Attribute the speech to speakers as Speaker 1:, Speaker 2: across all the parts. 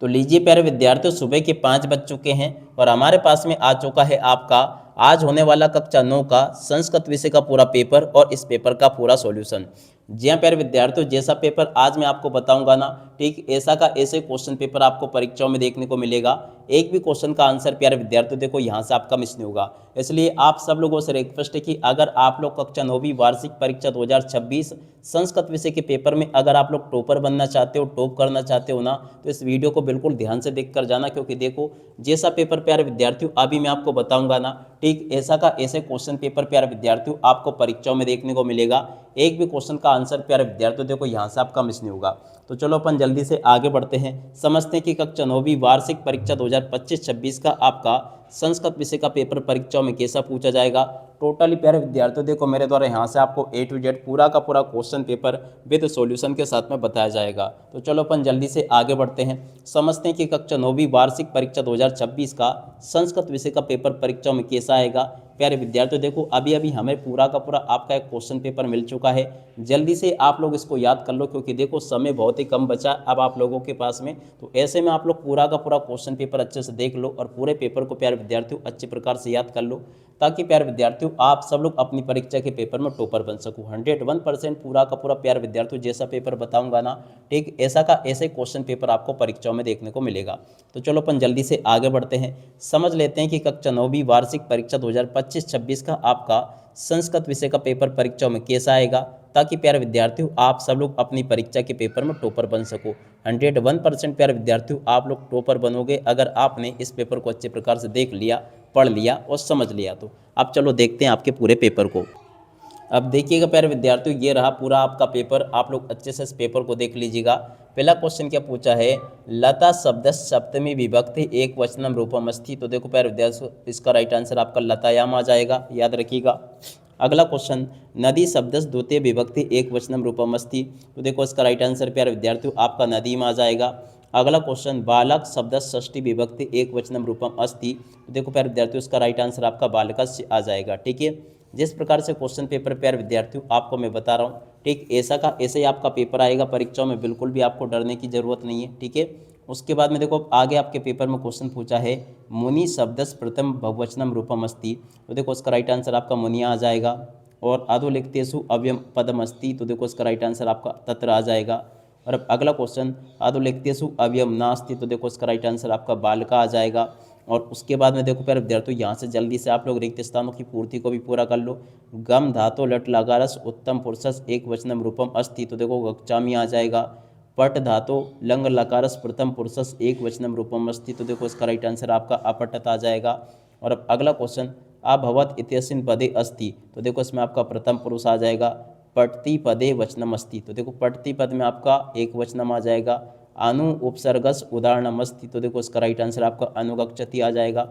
Speaker 1: तो लीजिए प्यारे विद्यार्थियों, सुबह के 5 बज चुके हैं और हमारे पास में आ चुका है आपका आज होने वाला कक्षा 9 का संस्कृत विषय का पूरा पेपर और इस पेपर का पूरा सॉल्यूशन। जी हाँ प्यारे विद्यार्थियों, जैसा पेपर आज मैं आपको बताऊंगा ना, ठीक ऐसा का ऐसे क्वेश्चन पेपर आपको परीक्षाओं में देखने को मिलेगा। एक भी क्वेश्चन का आंसर प्यारे विद्यार्थियों देखो यहाँ से आपका मिस नहीं होगा। इसलिए आप सब लोगों से रिक्वेस्ट है कि अगर आप लोग कक्षा 9वीं वार्षिक परीक्षा 2026 संस्कृत विषय के पेपर में अगर आप लोग टॉपर बनना चाहते हो, टॉप करना चाहते हो ना, तो इस वीडियो को बिल्कुल ध्यान से देख कर जाना। क्योंकि देखो जैसा पेपर प्यारे विद्यार्थियों अभी मैं आपको बताऊंगा ना, ठीक ऐसा का ऐसे क्वेश्चन पेपर प्यारे विद्यार्थियों आपको परीक्षाओं में देखने को मिलेगा। एक भी क्वेश्चन का आंसर प्यारे विद्यार्थियों देखो यहाँ से आपका मिस नहीं होगा। तो चलो अपन जल्दी से आगे बढ़ते हैं, समझते हैं कि कक्षा 9वीं वार्षिक परीक्षा 2025-26 का आपका संस्कृत विषय का पेपर परीक्षाओं में कैसा पूछा जाएगा। टोटली प्यारे विद्यार्थियों देखो मेरे द्वारा यहाँ से आपको A to Z पूरा का पूरा क्वेश्चन पेपर विद सॉल्यूशन के साथ में बताया जाएगा। तो चलो अपन जल्दी से आगे बढ़ते हैं, समझते हैं कि कक्षा 9वीं वार्षिक परीक्षा 2026 का संस्कृत विषय का पेपर परीक्षाओं में कैसा आएगा। प्यारे विद्यार्थियों देखो अभी अभी हमें पूरा का पूरा आपका एक क्वेश्चन पेपर मिल चुका है। जल्दी से आप लोग इसको याद कर लो, क्योंकि देखो समय बहुत ही कम बचा अब आप लोगों के पास में। तो ऐसे में आप लोग पूरा का पूरा क्वेश्चन पेपर अच्छे से देख लो और पूरे पेपर को प्यारे विद्यार्थियों अच्छे प्रकार से याद कर लो, ताकि प्यारे विद्यार्थियों आप सब लोग अपनी परीक्षा के पेपर में टॉपर बन सको। 101% पूरा का पूरा प्यारे विद्यार्थियों जैसा पेपर बताऊंगा ना, ठीक ऐसा का ऐसे क्वेश्चन पेपर आपको परीक्षाओं में देखने को मिलेगा। तो चलो अपन जल्दी से आगे बढ़ते हैं, समझ लेते हैं कि कक्षा 9वीं वार्षिक परीक्षा 2025-26 का आपका संस्कृत विषय का पेपर परीक्षाओं में कैसा आएगा, ताकि प्यारे विद्यार्थियों आप सब लोग अपनी परीक्षा के पेपर में टॉपर बन सको। 101% प्यारे विद्यार्थियों आप लोग टॉपर बनोगे अगर आपने इस पेपर को अच्छे प्रकार से देख लिया, पढ़ लिया और समझ लिया। तो अब चलो देखते हैं आपके पूरे पेपर को। अब देखिएगा प्यारे विद्यार्थियों, ये रहा पूरा आपका पेपर, आप लोग अच्छे से इस पेपर को देख लीजिएगा। पहला क्वेश्चन क्या पूछा है, लता शब्द सप्तमी विभक्ति एक वचनम रूपम अस्ति। तो देखो प्यारे विद्यार्थियों इसका राइट आंसर आपका लतायाम आ जाएगा, याद रखिएगा। अगला क्वेश्चन, नदी शब्द द्वितीय विभक्ति एक वचनम रूपम अस्ति। तो देखो इसका राइट आंसर प्यारे विद्यार्थियों आपका नदीम आ जाएगा। अगला क्वेश्चन, बालक शब्द षष्ठी विभक्ति एक वचनम रूपम अस्ति। तो देखो प्यारे विद्यार्थियों इसका राइट आंसर आपका बालकस्य आ जाएगा। ठीक है, जिस प्रकार से क्वेश्चन पेपर प्यारे विद्यार्थियों आपको मैं बता रहा हूँ, ठीक ऐसा का ऐसे ही आपका पेपर आएगा परीक्षाओं में, बिल्कुल भी आपको डरने की जरूरत नहीं है। ठीक है, उसके बाद में देखो आगे आपके पेपर में क्वेश्चन पूछा है, मुनि शब्दस प्रथम बहुवचनम रूपम अस्ति। तो देखो इसका राइट आंसर आपका मुनिया आ जाएगा। और अधोलिखितेषु अव्ययम पदम अस्ति। तो देखो इसका राइट आंसर आपका तत्र आ जाएगा। और अब अगला क्वेश्चन, अधोलिखितेषु अव्ययम नास्ति। तो देखो इसका राइट आंसर आपका बालका आ जाएगा। और उसके बाद में देखो प्यारे विद्यार्थियों यहाँ से जल्दी से आप लोग रिक्त स्थानों की पूर्ति को भी पूरा कर लो। गम धातु लट लगारस उत्तम पुरुषस एक वचनम रूपम अस्ति। तो देखो गक्षामी आ जाएगा। पट धातु लंग लकारस प्रथम पुरुषस एक वचनम रूपम अस्ति। तो देखो इसका राइट आंसर आपका अपटत आ जाएगा। और अब अगला क्वेश्चन, अभवत इत्यस्मिन् पदे अस्ति। तो देखो इसमें आपका प्रथम पुरुष आ जाएगा। पठति पदे वचनम अस्ति। तो देखो पठति पद में आपका एक वचनम आ जाएगा। अनु उपसर्गस उदाहरणमस्ति। तो देखो इसका राइट आंसर आपका अनुगच्छति आ जाएगा।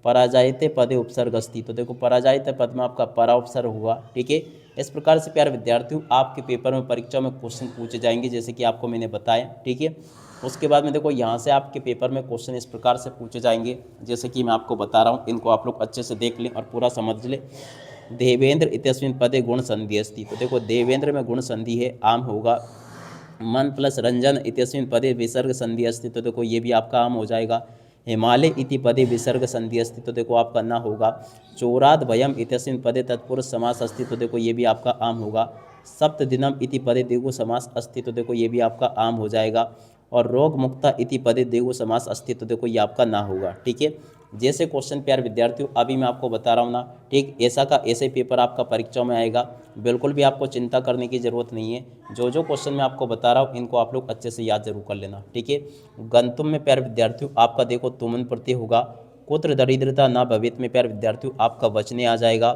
Speaker 1: पराजायते पदे उपसर्गस्ति। तो देखो पराजायते पद में आपका परा उपसर्ग हुआ। ठीक है, इस प्रकार से प्यारे विद्यार्थियों आपके पेपर में परीक्षा में क्वेश्चन पूछे जाएंगे, जैसे कि आपको मैंने बताया। ठीक है, उसके बाद में देखो यहाँ से आपके पेपर में क्वेश्चन इस प्रकार से पूछे जाएंगे, जैसे कि मैं आपको बता रहा हूँ, इनको आप लोग अच्छे से देख लें और पूरा समझ लें। देवेंद्र इत्यस्मिन् पदे गुण संधि अस्ति। तो देखो देवेंद्र में गुण संधि है, आम होगा। मन प्लस रंजन इत्यस्मिन् पदे विसर्ग संधि अस्ति। तो देखो ये भी आपका आम हो जाएगा। हिमालय इति पदे विसर्ग संधि अस्ति। तो देखो आपका ना होगा। चोराद भयम इत्यस्मिन् पदे तत्पुरुष समास अस्ति। तो देखो ये भी आपका आम होगा। सप्त दिनम इति पदे द्विगु समास अस्ति। तो देखो ये भी आपका आम हो जाएगा। और रोग मुक्ता इति पदे द्विगु समास अस्ति। तो देखो ये आपका ना होगा। ठीक है, जैसे क्वेश्चन प्यारे विद्यार्थियों अभी मैं आपको बता रहा हूँ ना, ठीक ऐसा का ऐसे पेपर आपका परीक्षाओं में आएगा। बिल्कुल भी आपको चिंता करने की ज़रूरत नहीं है। जो जो क्वेश्चन मैं आपको बता रहा हूँ इनको आप लोग अच्छे से याद जरूर कर लेना। ठीक है, गंतुम में प्यारे विद्यार्थियों आपका देखो तुमन प्रत्यय होगा। कुत्र दरिद्रता ना भवित में प्यारे विद्यार्थियों आपका वचने आ जाएगा।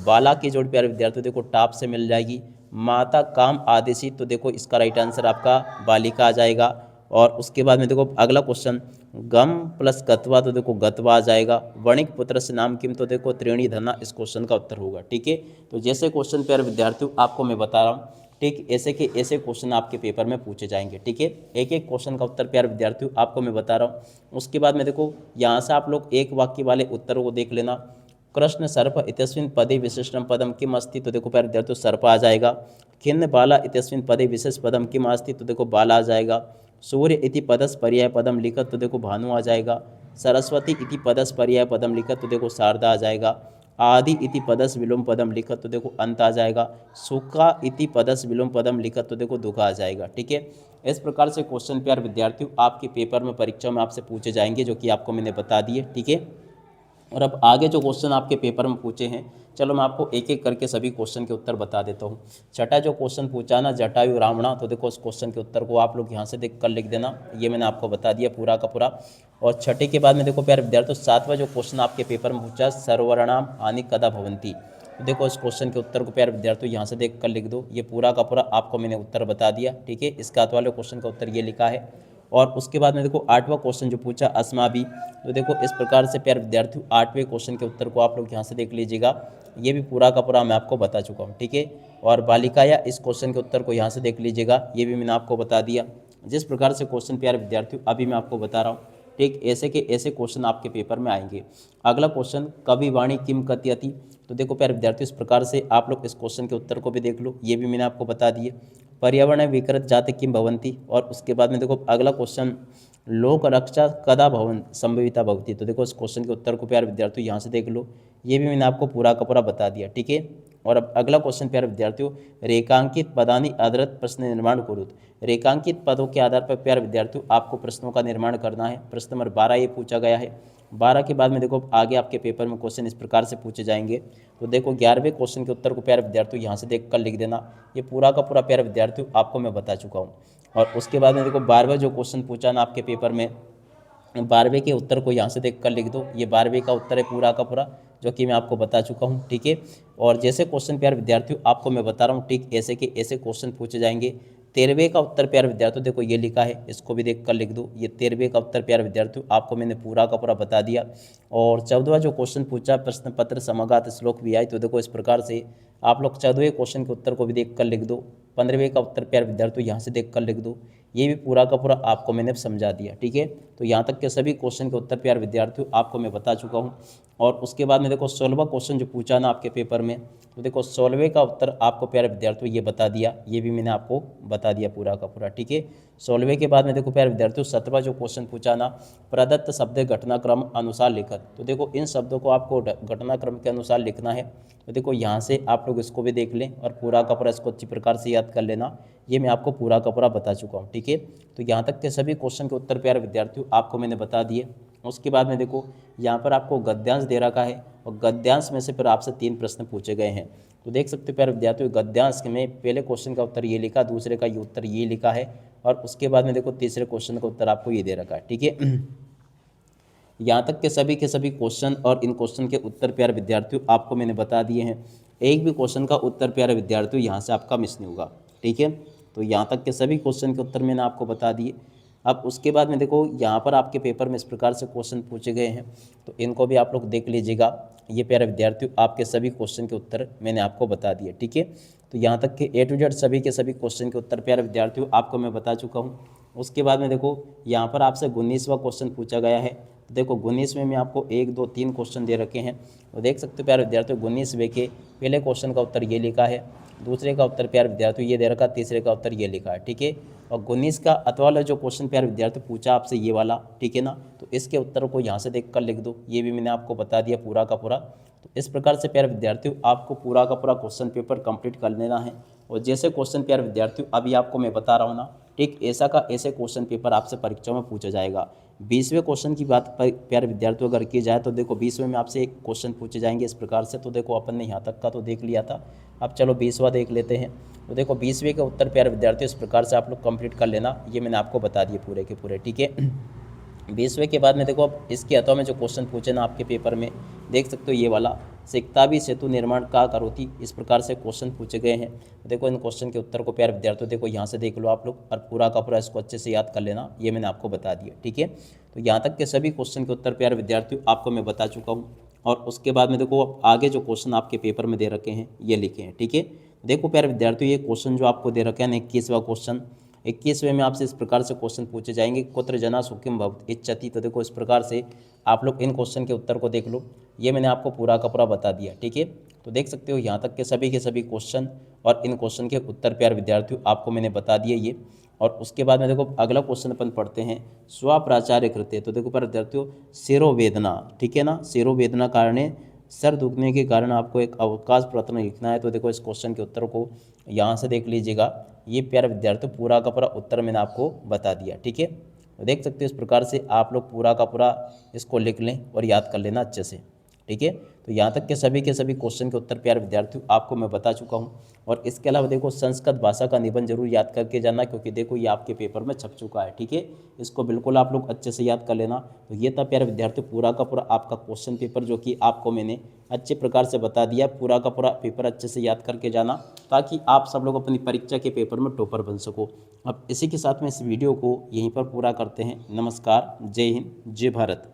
Speaker 1: बाला की जोड़ प्यारे विद्यार्थियों देखो टाप से मिल जाएगी। माता काम आदेशी। तो देखो इसका राइट आंसर आपका बालिका आ जाएगा। और उसके बाद में देखो अगला क्वेश्चन, गम प्लस गत्वा। तो देखो गत्वा आ जाएगा। वणिक पुत्र से नाम किम। तो देखो त्रिणी धना इस क्वेश्चन का उत्तर होगा। ठीक है, तो जैसे क्वेश्चन प्यारे विद्यार्थियों आपको मैं बता रहा हूँ, ठीक ऐसे के ऐसे क्वेश्चन आपके पेपर में पूछे जाएंगे। ठीक है, एक एक क्वेश्चन का उत्तर प्यारे विद्यार्थियों आपको मैं बता रहा हूँ। उसके बाद में देखो यहाँ से आप लोग एक वाक्य वाले उत्तरों को देख लेना। कृष्ण सर्प इत्यस्मिन् पदे विशिष्टम पदम किम अस्ति। तो देखो प्यारे विद्यार्थियों सर्प आ जाएगा। खिन्न बाला इत्यस्मिन् पदे विशेष पदम किम अस्ति। तो देखो बाला आ जाएगा। सूर्य इति पदस पर्याय पदम लिखत तो देखो भानु आ जाएगा। सरस्वती इति पदस पर्याय पदम लिखत तो देखो शारदा आ जाएगा। आदि इति पदस विलोम पदम लिखत तो देखो अंत आ जाएगा। सुखा इति पदस विलोम पदम लिखत तो देखो दुखा आ जाएगा। ठीक है, इस प्रकार से क्वेश्चन प्यार विद्यार्थियों आपके पेपर में परीक्षा में आपसे पूछे जाएंगे, जो कि आपको मैंने बता दिए। ठीक है, और अब आगे जो क्वेश्चन आपके पेपर में पूछे हैं, चलो मैं आपको एक एक करके सभी क्वेश्चन के उत्तर बता देता हूँ। छठा जो क्वेश्चन पूछा ना, जटायु रावणा, तो देखो उस क्वेश्चन के उत्तर को आप लोग यहाँ से देख कर लिख देना, ये मैंने आपको बता दिया पूरा का पूरा। और छठे के बाद में देखो प्यारे विद्यार्थियों सातवां जो क्वेश्चन आपके पेपर में पूछा, सर्वनाम हानि कदा भवंती, तो देखो इस क्वेश्चन के उत्तर को प्यारे विद्यार्थियों यहाँ से देख कर लिख दो, ये पूरा का पूरा आपको मैंने उत्तर बता दिया। ठीक है, इसके हाथ वाले क्वेश्चन का उत्तर ये लिखा है। और उसके बाद में देखो आठवां क्वेश्चन जो पूछा अस्माभि, तो देखो इस प्रकार से प्यारे विद्यार्थियों आठवें क्वेश्चन के उत्तर को आप लोग यहाँ से देख लीजिएगा, ये भी पूरा का पूरा मैं आपको बता चुका हूँ। ठीक है, और बालिकाया इस क्वेश्चन के उत्तर को यहाँ से देख लीजिएगा, ये भी मैंने आपको बता दिया। जिस प्रकार से क्वेश्चन प्यारे विद्यार्थियों अभी मैं आपको बता रहा हूँ, ठीक ऐसे के ऐसे क्वेश्चन आपके पेपर में आएंगे। अगला क्वेश्चन कवि वाणी किम कथयति, तो देखो प्यारे विद्यार्थियों इस प्रकार से आप लोग इस क्वेश्चन के उत्तर को भी देख लो, ये भी मैंने आपको बता दिए। पर्यावरण विकृत जाति किम भवंती, और उसके बाद में देखो अगला क्वेश्चन लोक रक्षा कदा भवन संभविता भवती, तो देखो इस क्वेश्चन के उत्तर को प्यारे विद्यार्थियों यहाँ से देख लो, ये भी मैंने आपको पूरा का पूरा बता दिया। ठीक है, और अब अगला क्वेश्चन प्यारे विद्यार्थियों रेखांकित पदानि आधारित प्रश्न निर्माण कुरुत, रेखांकित पदों के आधार पर प्यारे विद्यार्थियों आपको प्रश्नों का निर्माण करना है। प्रश्न नंबर 12 ये पूछा गया है। 12 के बाद में देखो आगे आपके पेपर में क्वेश्चन इस प्रकार से पूछे जाएंगे, तो देखो 11वें क्वेश्चन के उत्तर को प्यारे विद्यार्थियों यहाँ से देख कर लिख देना, ये पूरा का पूरा प्यारे विद्यार्थियों आपको मैं बता चुका हूँ। और उसके बाद में देखो 12वां जो क्वेश्चन पूछा ना आपके पेपर में, 12वें के उत्तर को यहाँ से देख कर लिख दो, ये 12वें का उत्तर है पूरा का पूरा, जो कि मैं आपको बता चुका हूँ। ठीक है, और जैसे क्वेश्चन प्यारे विद्यार्थियों आपको मैं बता रहा हूँ, ठीक ऐसे के ऐसे क्वेश्चन पूछे जाएंगे। 13वें का उत्तर प्यारे विद्यार्थियों देखो ये लिखा है, इसको भी देख कर लिख दो, ये 13वें का उत्तर प्यारे विद्यार्थियों आपको मैंने पूरा का पूरा बता दिया। और 14वां जो क्वेश्चन पूछा प्रश्न पत्र समगात श्लोक भी आई, तो देखो इस प्रकार से आप लोग 14वें क्वेश्चन के उत्तर को भी देख कर लिख दो। 15वें का उत्तर प्यारे विद्यार्थियों यहाँ से देख कर लिख दो, ये भी पूरा का पूरा आपको मैंने समझा दिया। ठीक है, तो यहाँ तक के सभी क्वेश्चन के उत्तर प्यारे विद्यार्थियों आपको मैं बता चुका हूँ। और उसके बाद में देखो 16वां क्वेश्चन जो पूछा ना आपके पेपर में, तो देखो 16वें का उत्तर आपको प्यारे विद्यार्थियों ये बता दिया, ये भी मैंने आपको बता दिया पूरा का पूरा। ठीक है, 16वें के बाद में देखो प्यारे विद्यार्थियों 17वां जो क्वेश्चन पूछा ना प्रदत्त शब्द घटनाक्रम अनुसार लिखत, तो देखो इन शब्दों को आपको घटनाक्रम के अनुसार लिखना है। तो देखो यहाँ से आप लोग इसको भी देख लें और पूरा का पूरा इसको अच्छी प्रकार से याद कर लेना, ये मैं आपको पूरा का पूरा बता चुका हूँ। ठीक है, तो यहाँ तक के सभी क्वेश्चन के उत्तर प्यारे विद्यार्थियों आपको मैंने बता दिए। उसके बाद में देखो यहाँ पर आपको गद्यांश दे रखा है, और गद्यांश में से फिर आपसे 3 प्रश्न पूछे गए हैं। तो देख सकते हो प्यारे विद्यार्थियों गद्यांश में पहले क्वेश्चन का उत्तर ये लिखा, दूसरे का ये उत्तर ये लिखा है, और उसके बाद में देखो तीसरे क्वेश्चन का उत्तर आपको ये दे रखा है। ठीक है, यहाँ तक के सभी क्वेश्चन और इन क्वेश्चन के उत्तर प्यारे विद्यार्थियों आपको मैंने बता दिए हैं। एक भी क्वेश्चन का उत्तर प्यारे विद्यार्थियों यहाँ से आपका मिस नहीं होगा। ठीक है, तो यहाँ तक के सभी क्वेश्चन के उत्तर मैंने आपको बता दिए। अब उसके बाद में देखो यहाँ पर आपके पेपर में इस प्रकार से क्वेश्चन पूछे गए हैं, तो इनको भी आप लोग देख लीजिएगा। ये प्यारे विद्यार्थियों आपके सभी क्वेश्चन के उत्तर मैंने आपको बता दिए। ठीक है, तो यहाँ तक के A to Z सभी के सभी क्वेश्चन के उत्तर प्यारे विद्यार्थियों आपको मैं बता चुका हूँ। उसके बाद में देखो यहाँ पर आपसे 19वां क्वेश्चन पूछा गया है। तो देखो 19वें में आपको 1 2 3 क्वेश्चन दे रखे हैं, तो देख सकते हो प्यारे विद्यार्थियों 19वें के पहले क्वेश्चन का उत्तर ये लिखा है, दूसरे का उत्तर प्यारे विद्यार्थियों ये दे रखा, तीसरे का उत्तर ये लिखा है। ठीक है, और 19 का अतवाला जो क्वेश्चन प्यारे विद्यार्थियों पूछा आपसे ये वाला, ठीक है ना, तो इसके उत्तर को यहाँ से देख कर लिख दो, ये भी मैंने आपको बता दिया पूरा का पूरा। तो इस प्रकार से प्यारे विद्यार्थियों आपको पूरा का पूरा क्वेश्चन पेपर कंप्लीट कर लेना है। और जैसे क्वेश्चन प्यारे विद्यार्थियों अभी आपको मैं बता रहा हूँ ना, ठीक ऐसा का ऐसे क्वेश्चन पेपर आपसे परीक्षा में पूछा जाएगा। 20वें क्वेश्चन की बात प्यारे विद्यार्थियों अगर की जाए, तो देखो 20वें में आपसे एक क्वेश्चन पूछे जाएंगे इस प्रकार से। तो देखो अपन ने यहाँ तक का तो देख लिया था, अब चलो 20वां देख लेते हैं। तो देखो 20वें के उत्तर प्यारे विद्यार्थियों इस प्रकार से आप लोग कंप्लीट कर लेना, ये मैंने आपको बता दिए पूरे के पूरे। ठीक है, 20वें के बाद में देखो अब इसके अथवा में जो क्वेश्चन पूछे ना आपके पेपर में, देख सकते हो ये वाला सिकताबी सेतु निर्माण का करोती, इस प्रकार से क्वेश्चन पूछे गए हैं। तो देखो इन क्वेश्चन के उत्तर को प्यारे विद्यार्थियों देखो यहाँ से देख लो आप लोग, और पूरा का पूरा इसको अच्छे से याद कर लेना, ये मैंने आपको बता दिया। ठीक है, तो यहाँ तक के सभी क्वेश्चन के उत्तर प्यारे विद्यार्थियों आपको मैं बता चुका हूँ। और उसके बाद में देखो आगे जो क्वेश्चन आपके पेपर में दे रखे हैं ये लिखे हैं। ठीक है, देखो प्यारे विद्यार्थियों ये क्वेश्चन जो आपको दे रखे हैं 21वां क्वेश्चन, 21वें में आपसे इस प्रकार से क्वेश्चन पूछे जाएंगे कुत्र जना सुखिम भवत इच्छति। तो देखो इस प्रकार से आप लोग इन क्वेश्चन के उत्तर को देख लो, ये मैंने आपको पूरा का पूरा बता दिया। ठीक है, तो देख सकते हो यहाँ तक के सभी क्वेश्चन और इन क्वेश्चन के उत्तर प्यारे विद्यार्थियों आपको मैंने बता दिए ये। और उसके बाद में देखो अगला क्वेश्चन अपन पढ़ते हैं, स्वप्राचार्य कृत्य। तो देखो पर विद्यार्थियों सिरोवेदना, ठीक है ना, सिरोवेदना कारणे, सर दुखने के कारण आपको एक अवकाश प्रश्न लिखना है। तो देखो इस क्वेश्चन के उत्तर को यहाँ से देख लीजिएगा। ये प्यारे विद्यार्थियों पूरा का पूरा उत्तर मैंने आपको बता दिया, ठीक है। तो देख सकते हो इस प्रकार से आप लोग पूरा का पूरा इसको लिख लें और याद कर लेना अच्छे से, ठीक है। तो यहाँ तक के सभी क्वेश्चन के उत्तर प्यारे विद्यार्थियों आपको मैं बता चुका हूँ। और इसके अलावा देखो संस्कृत भाषा का निबंध जरूर याद करके जाना, क्योंकि देखो ये आपके पेपर में छप चुका है, ठीक है। इसको बिल्कुल आप लोग अच्छे से याद कर लेना। तो ये था प्यारे विद्यार्थियों पूरा का पूरा आपका क्वेश्चन पेपर, जो कि आपको मैंने अच्छे प्रकार से बता दिया। पूरा का पूरा पेपर अच्छे से याद करके जाना, ताकि आप सब लोग अपनी परीक्षा के पेपर में टॉपर बन सको। अब इसी के साथ में इस वीडियो को यहीं पर पूरा करते हैं। नमस्कार, जय हिंद, जय भारत।